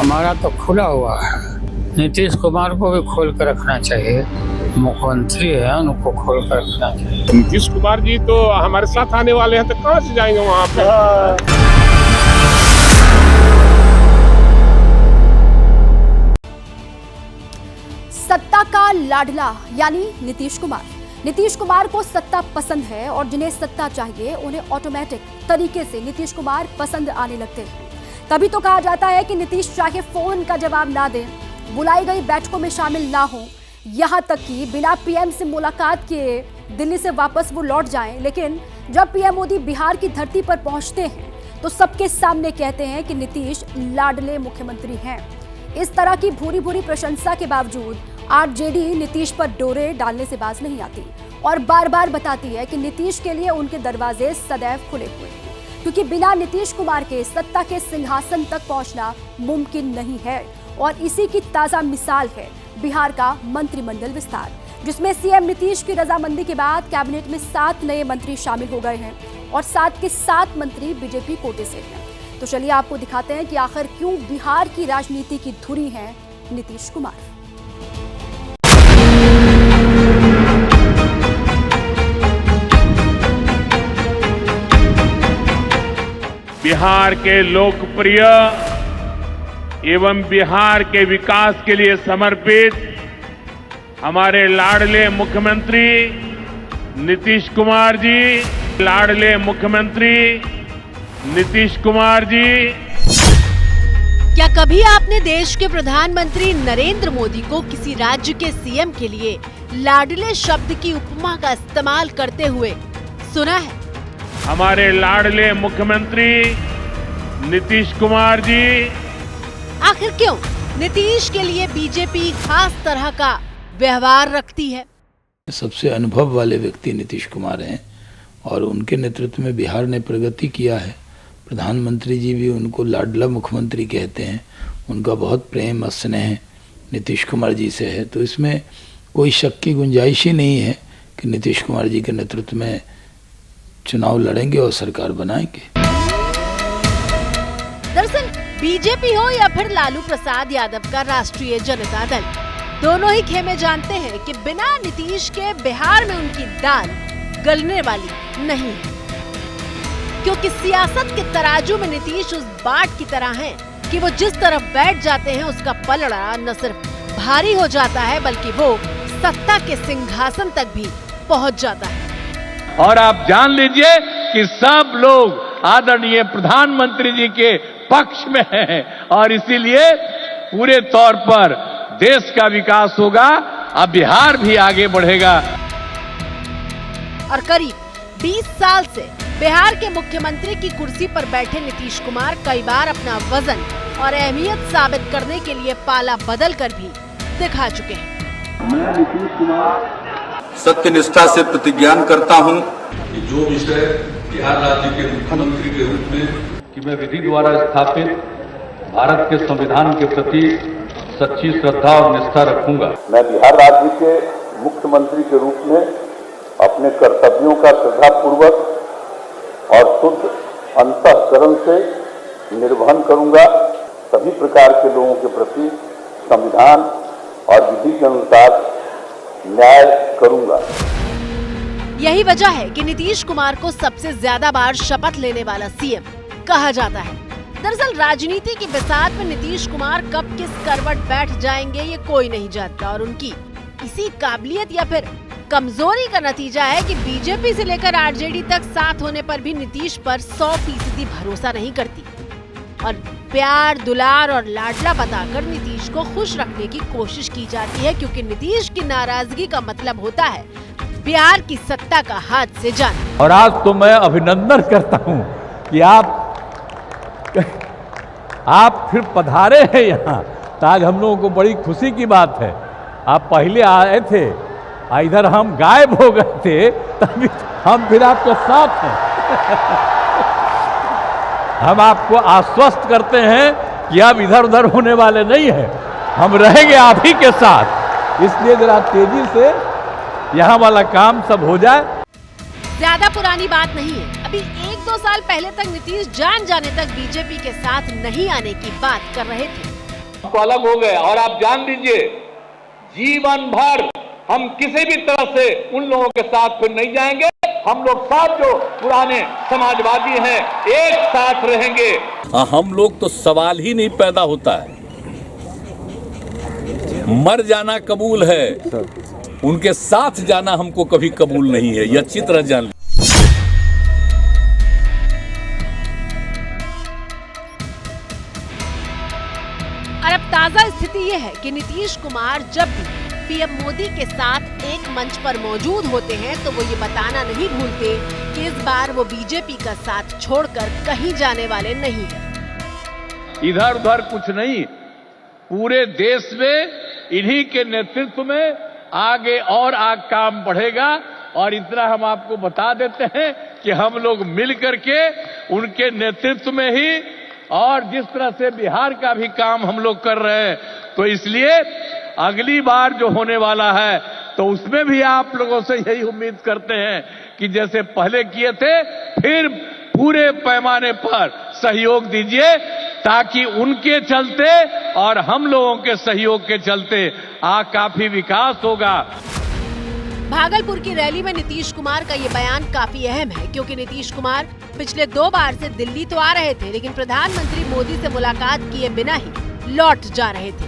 हमारा तो खुला हुआ है। नीतीश कुमार को भी खोल कर रखना चाहिए, मुख्यमंत्री है उनको खोल कर रखना चाहिए। नीतीश कुमार जी तो हमारे साथ आने वाले हैं, तो कहाँ से जाएंगे वहाँ पे। सत्ता का लाडला यानी नीतीश कुमार को सत्ता पसंद है और जिन्हें सत्ता चाहिए उन्हें ऑटोमेटिक तरीके से नीतीश कुमार पसंद आने लगते हैं। तभी तो कहा जाता है कि नीतीश चाहे फोन का जवाब ना दें, बुलाई गई बैठकों में शामिल ना हो, यहाँ तक कि बिना पीएम से मुलाकात किए दिल्ली से वापस वो लौट जाएं, लेकिन जब पीएम मोदी बिहार की धरती पर पहुंचते हैं तो सबके सामने कहते हैं कि नीतीश लाडले मुख्यमंत्री हैं। इस तरह की भूरी भूरी प्रशंसा के बावजूद आरजेडी नीतीश पर डोरे डालने से बाज नहीं आती और बार बार बताती है कि नीतीश के लिए उनके दरवाजे सदैव खुले हुए हैं, क्योंकि बिना नीतीश कुमार के सत्ता के सिंहासन तक पहुंचना मुमकिन नहीं है। और इसी की ताजा मिसाल है बिहार का मंत्रिमंडल विस्तार, जिसमें सीएम नीतीश की रजामंदी के बाद कैबिनेट में 7 नए मंत्री शामिल हो गए हैं और 7 के 7 मंत्री बीजेपी कोटे से हैं। तो चलिए आपको दिखाते हैं कि आखिर क्यों बिहार की राजनीति की धुरी हैं नीतीश कुमार। बिहार के लोकप्रिय एवं बिहार के विकास के लिए समर्पित हमारे लाडले मुख्यमंत्री नीतीश कुमार जी, लाडले मुख्यमंत्री नीतीश कुमार जी। क्या कभी आपने देश के प्रधानमंत्री नरेंद्र मोदी को किसी राज्य के सीएम के लिए लाडले शब्द की उपमा का इस्तेमाल करते हुए सुना है? हमारे लाडले मुख्यमंत्री नीतीश कुमार जी। आखिर क्यों नीतीश के लिए बीजेपी खास तरह का व्यवहार रखती है? सबसे अनुभव वाले व्यक्ति नीतीश कुमार हैं और उनके नेतृत्व में बिहार ने प्रगति किया है। प्रधानमंत्री जी भी उनको लाडला मुख्यमंत्री कहते हैं। उनका बहुत प्रेम और स्नेह नीतीश कुमार जी से है, तो इसमें कोई शक की गुंजाइश ही नहीं है कि नीतीश कुमार जी के नेतृत्व में चुनाव लड़ेंगे और सरकार बनाएंगे। दरअसल बीजेपी हो या फिर लालू प्रसाद यादव का राष्ट्रीय जनता दल, दोनों ही खेमे जानते हैं कि बिना नीतीश के बिहार में उनकी दाल गलने वाली नहीं है, क्योंकि सियासत के तराजू में नीतीश उस बाट की तरह हैं कि वो जिस तरफ बैठ जाते हैं उसका पलड़ा न सिर्फ भारी हो जाता है बल्कि वो सत्ता के सिंहासन तक भी पहुंच जाता है। और आप जान लीजिए कि सब लोग आदरणीय प्रधानमंत्री जी के पक्ष में हैं और इसीलिए पूरे तौर पर देश का विकास होगा, अब बिहार भी आगे बढ़ेगा। और करीब 20 साल से बिहार के मुख्यमंत्री की कुर्सी पर बैठे नीतीश कुमार कई बार अपना वजन और अहमियत साबित करने के लिए पाला बदल कर भी दिखा चुके हैं। मैं नीतीश कुमार सत्य निष्ठा से प्रतिज्ञान करता हूं कि जो विषय बिहार राज्य के मुख्यमंत्री के रूप में कि मैं विधि द्वारा स्थापित भारत के संविधान के प्रति सच्ची श्रद्धा और निष्ठा रखूंगा। मैं बिहार राज्य के मुख्यमंत्री के रूप में अपने कर्तव्यों का श्रद्धापूर्वक और शुद्ध अंतःकरण से निर्वहन करूंगा। सभी प्रकार के लोगों के प्रति संविधान और विधि के अनुसार न्याय करूंगा। यही वजह है कि नीतीश कुमार को सबसे ज्यादा बार शपथ लेने वाला सीएम कहा जाता है। दरअसल राजनीति की बिसात में नीतीश कुमार कब किस करवट बैठ जाएंगे ये कोई नहीं जानता और उनकी इसी काबिलियत या फिर कमजोरी का नतीजा है कि बीजेपी से लेकर आरजेडी तक साथ होने पर भी नीतीश पर 100% भरोसा नहीं करती और प्यार, दुलार और लाडला बताकर नीतीश को खुश रखने की कोशिश की जाती है, क्योंकि नीतीश की नाराजगी का मतलब होता है बिहार की सत्ता का हाथ से जाना। और आज तो मैं अभिनंदन करता हूं कि आप फिर पधारे हैं यहाँ, तो आज हम लोगों को बड़ी खुशी की बात है। आप पहले आए थे, इधर हम गायब हो गए थे, तभी हम फिर आपके साथ हैं। हम आपको आश्वस्त करते हैं कि अब इधर उधर होने वाले नहीं हैं, हम रहेंगे आप ही के साथ। इसलिए जरा तेजी से यहाँ वाला काम सब हो जाए। ज्यादा पुरानी बात नहीं है, अभी 1-2 साल पहले तक नीतीश जान जाने तक बीजेपी के साथ नहीं आने की बात कर रहे थे हमको अलग हो गए। और आप जान लीजिए, जीवन भर हम किसी भी तरह से उन लोगों के साथ फिर नहीं जाएंगे। हम लोग सब जो पुराने समाजवादी हैं एक साथ रहेंगे। हम लोग तो सवाल ही नहीं पैदा होता है, मर जाना कबूल है, उनके साथ जाना हमको कभी कबूल नहीं है, यह अच्छी तरह जान। और अब ताजा स्थिति यह है कि नीतीश कुमार जब भी पीएम मोदी के साथ एक मंच पर मौजूद होते हैं तो वो ये बताना नहीं भूलते कि इस बार वो बीजेपी का साथ छोड़कर कहीं जाने वाले नहीं हैं। इधर उधर कुछ नहीं, पूरे देश में इन्हीं के नेतृत्व में आगे और काम बढ़ेगा। और इतना हम आपको बता देते हैं कि हम लोग मिल करके उनके नेतृत्व में ही, और जिस तरह से बिहार का भी काम हम लोग कर रहे हैं, तो इसलिए अगली बार जो होने वाला है तो उसमें भी आप लोगों से यही उम्मीद करते हैं कि जैसे पहले किए थे फिर पूरे पैमाने पर सहयोग दीजिए, ताकि उनके चलते और हम लोगों के सहयोग के चलते काफी विकास होगा। भागलपुर की रैली में नीतीश कुमार का ये बयान काफी अहम है, क्योंकि नीतीश कुमार पिछले 2 बार से दिल्ली तो आ रहे थे, लेकिन प्रधानमंत्री मोदी से मुलाकात किए बिना ही लौट जा रहे थे।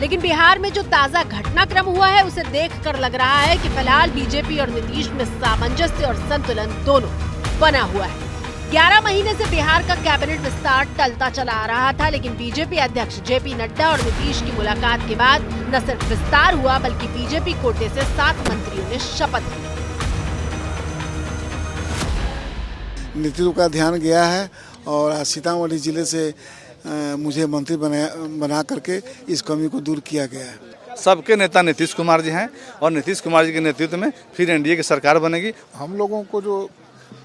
लेकिन बिहार में जो ताजा घटनाक्रम हुआ है उसे देखकर लग रहा है कि फिलहाल बीजेपी और नीतीश में सामंजस्य और संतुलन दोनों बना हुआ है। 11 महीने से बिहार का कैबिनेट विस्तार टलता चला आ रहा था, लेकिन बीजेपी अध्यक्ष जेपी नड्डा और नीतीश की मुलाकात के बाद न सिर्फ विस्तार हुआ बल्कि बीजेपी कोटे से 7 मंत्रियों ने शपथ ली। नीतीश का ध्यान गया है और सीतामढ़ी जिले से मुझे मंत्री बना करके इस कमी को दूर किया गया है। सबके नेता नीतीश कुमार जी हैं और नीतीश कुमार जी के नेतृत्व में फिर एनडीए की सरकार बनेगी। हम लोगों को जो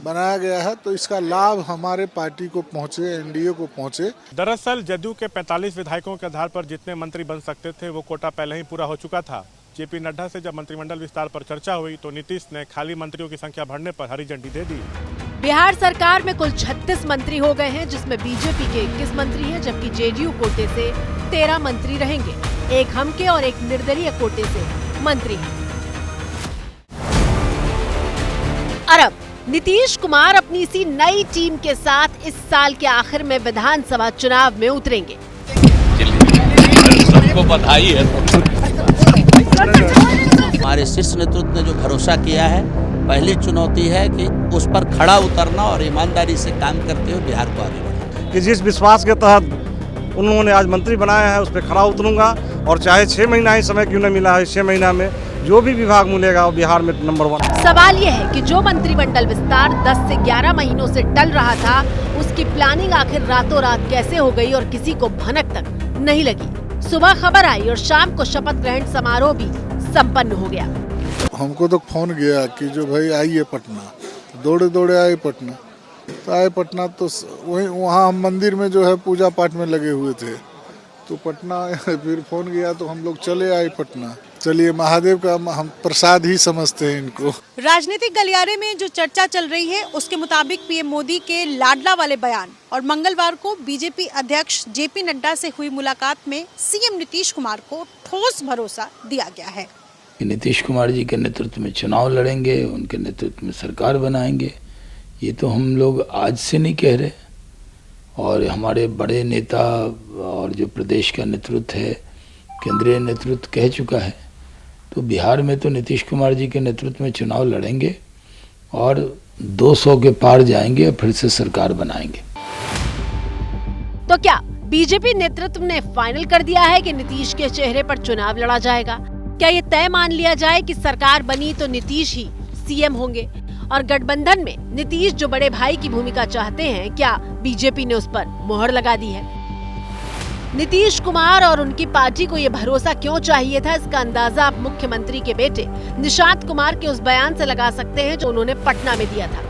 बनाया गया है तो इसका लाभ हमारे पार्टी को पहुंचे, एनडीए को पहुंचे। दरअसल जदयू के 45 विधायकों के आधार पर जितने मंत्री बन सकते थे वो कोटा पहले ही पूरा हो चुका था। जेपी नड्डा से जब मंत्रिमंडल विस्तार पर चर्चा हुई तो नीतीश ने खाली मंत्रियों की संख्या बढ़ने पर हरी झंडी दे दी। बिहार सरकार में कुल 36 मंत्री हो गए हैं, जिसमें बीजेपी के 21 मंत्री हैं, जबकि जेडीयू कोटे से 13 मंत्री रहेंगे। एक हम के और एक निर्दलीय कोटे से मंत्री हैं। और अब नीतीश कुमार अपनी इसी नई टीम के साथ इस साल के आखिर में विधानसभा चुनाव में उतरेंगे। सबको बधाई है। हमारे शीर्ष नेतृत्व ने जो भरोसा किया है, पहली चुनौती है कि उस पर खड़ा उतरना और ईमानदारी से काम करते हुए बिहार को आगे बढ़ाना। कि जिस विश्वास के तहत उन्होंने आज मंत्री बनाया है उस पर खड़ा उतरूंगा, और चाहे 6 महीना ही समय क्यों न मिला है, 6 महीना में जो भी विभाग मिलेगा वो बिहार में नंबर 1। सवाल ये है कि जो मंत्रिमंडल विस्तार 10 से 11 महीनों से टल रहा था, उसकी प्लानिंग आखिर रातों रात कैसे हो गई और किसी को भनक तक नहीं लगी। सुबह खबर आई और शाम को शपथ ग्रहण समारोह भी संपन्न हो गया। हमको तो फोन गया कि जो भाई आइए पटना, दौड़े दौड़े आए पटना। तो आए पटना तो वहीं वहाँ हम मंदिर में जो है पूजा पाठ में लगे हुए थे, तो पटना फिर फोन गया तो हम लोग चले आए पटना। चलिए, महादेव का हम प्रसाद ही समझते हैं इनको। राजनीतिक गलियारे में जो चर्चा चल रही है उसके मुताबिक पीएम मोदी के लाडला वाले बयान और मंगलवार को बीजेपी अध्यक्ष जेपी नड्डा से हुई मुलाकात में सीएम नीतीश कुमार को ठोस भरोसा दिया गया है। नीतीश कुमार जी के नेतृत्व में चुनाव लड़ेंगे, उनके नेतृत्व में सरकार बनाएंगे। ये तो हम लोग आज से नहीं कह रहे, और हमारे बड़े नेता और जो प्रदेश का नेतृत्व है, केंद्रीय नेतृत्व कह चुका है। तो बिहार में तो नीतीश कुमार जी के नेतृत्व में चुनाव लड़ेंगे और 200 के पार जाएंगे और फिर से सरकार बनाएंगे। तो क्या बीजेपी नेतृत्व ने फाइनल कर दिया है कि नीतीश के चेहरे पर चुनाव लड़ा जाएगा? क्या ये तय मान लिया जाए कि सरकार बनी तो नीतीश ही सीएम होंगे? और गठबंधन में नीतीश जो बड़े भाई की भूमिका चाहते हैं, क्या बीजेपी ने उस पर मोहर लगा दी है? नीतीश कुमार और उनकी पार्टी को ये भरोसा क्यों चाहिए था, इसका अंदाजा आप मुख्यमंत्री के बेटे निशांत कुमार के उस बयान से लगा सकते हैं जो उन्होंने पटना में दिया था।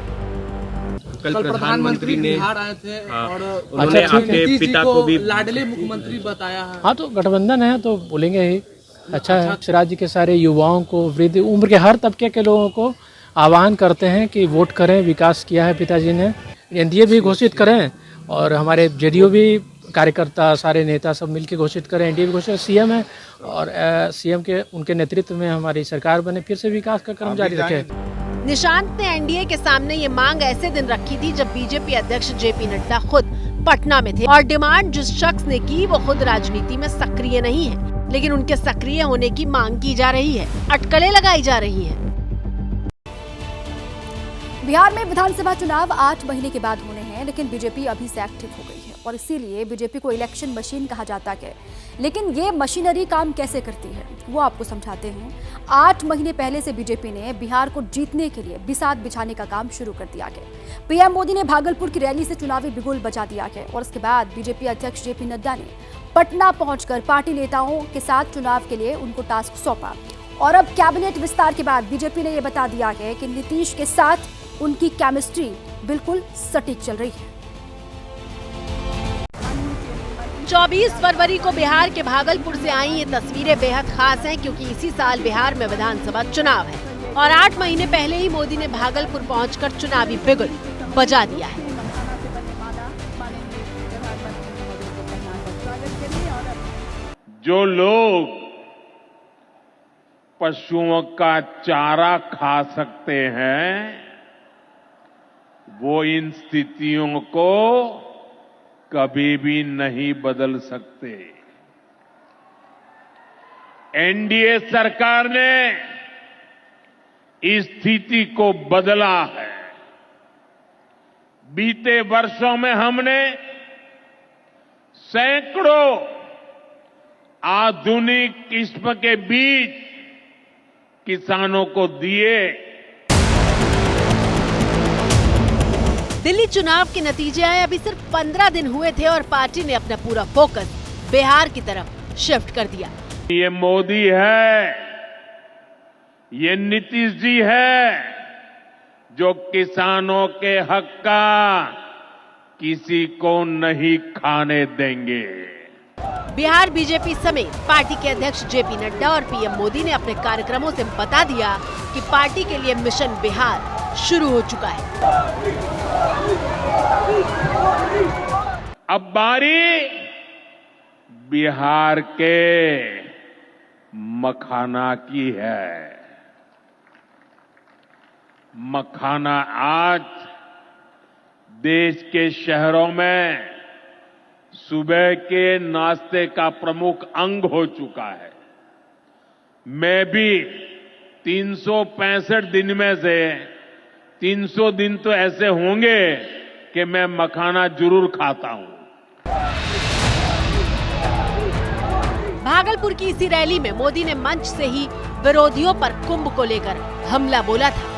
कल प्रधानमंत्री ने बिहार आए थे और उन्होंने आपके पिता को भी लाडले मुख्यमंत्री बताया है। हाँ, तो गठबंधन है तो बोलेंगे ही। अच्छा है, राज्य के सारे युवाओं को, वृद्ध उम्र के हर तबके के लोगों को आह्वान करते हैं कि वोट करें। विकास किया है पिताजी ने, एनडीए भी घोषित करें और हमारे जेडीयू भी कार्यकर्ता सारे नेता सब मिलकर घोषित करें, एनडीए घोषित सीएम है और सीएम के उनके नेतृत्व में हमारी सरकार बने, फिर से विकास का क्रम जारी रखे। निशांत ने एनडीए के सामने ये मांग ऐसे दिन रखी थी जब बीजेपी अध्यक्ष जेपी नड्डा खुद पटना में थे और डिमांड जिस शख्स ने की वो खुद राजनीति में सक्रिय नहीं है, लेकिन उनके सक्रिय होने की मांग की जा रही है, अटकलें लगाई जा रही हैं। बिहार में विधानसभा चुनाव 8 महीने के बाद होने हैं, लेकिन बीजेपी अभी से एक्टिव हो गई है और इसीलिए बीजेपी को इलेक्शन मशीन कहा जाता है। लेकिन ये मशीनरी काम कैसे करती है वो आपको समझाते हैं। 8 महीने पहले से बीजेपी ने बिहार को जीतने के लिए बिसात बिछाने का काम शुरू कर दिया गया। पीएम मोदी ने भागलपुर की रैली से चुनावी बिगुल बजा दिया गया और उसके बाद बीजेपी अध्यक्ष जेपी नड्डा ने पटना पहुंचकर पार्टी नेताओं के साथ चुनाव के लिए उनको टास्क सौंपा और अब कैबिनेट विस्तार के बाद बीजेपी ने यह बता दिया है कि नीतीश के साथ उनकी केमिस्ट्री बिल्कुल सटीक चल रही है। 24 फरवरी को बिहार के भागलपुर से आई ये तस्वीरें बेहद खास हैं क्योंकि इसी साल बिहार में विधानसभा चुनाव है और 8 महीने पहले ही मोदी ने भागलपुर पहुंचकर चुनावी बिगुल बजा दिया है। जो लोग पशुओं का चारा खा सकते हैं वो इन स्थितियों को कभी भी नहीं बदल सकते। एनडीए सरकार ने इस स्थिति को बदला है। बीते वर्षों में हमने सैकड़ों आधुनिक किस्म के बीज किसानों को दिए। दिल्ली चुनाव के नतीजे आए अभी सिर्फ 15 दिन हुए थे और पार्टी ने अपना पूरा फोकस बिहार की तरफ शिफ्ट कर दिया। ये मोदी है, ये नीतीश जी है जो किसानों के हक का किसी को नहीं खाने देंगे। बिहार बीजेपी समेत पार्टी के अध्यक्ष जेपी नड्डा और पीएम मोदी ने अपने कार्यक्रमों से बता दिया कि पार्टी के लिए मिशन बिहार शुरू हो चुका है। अब बारी बिहार के मखाना की है। मखाना आज देश के शहरों में सुबह के नाश्ते का प्रमुख अंग हो चुका है। मैं भी 365 दिन में से 300 दिन तो ऐसे होंगे कि मैं मखाना जरूर खाता हूं। भागलपुर की इसी रैली में मोदी ने मंच से ही विरोधियों पर कुंभ को लेकर हमला बोला था।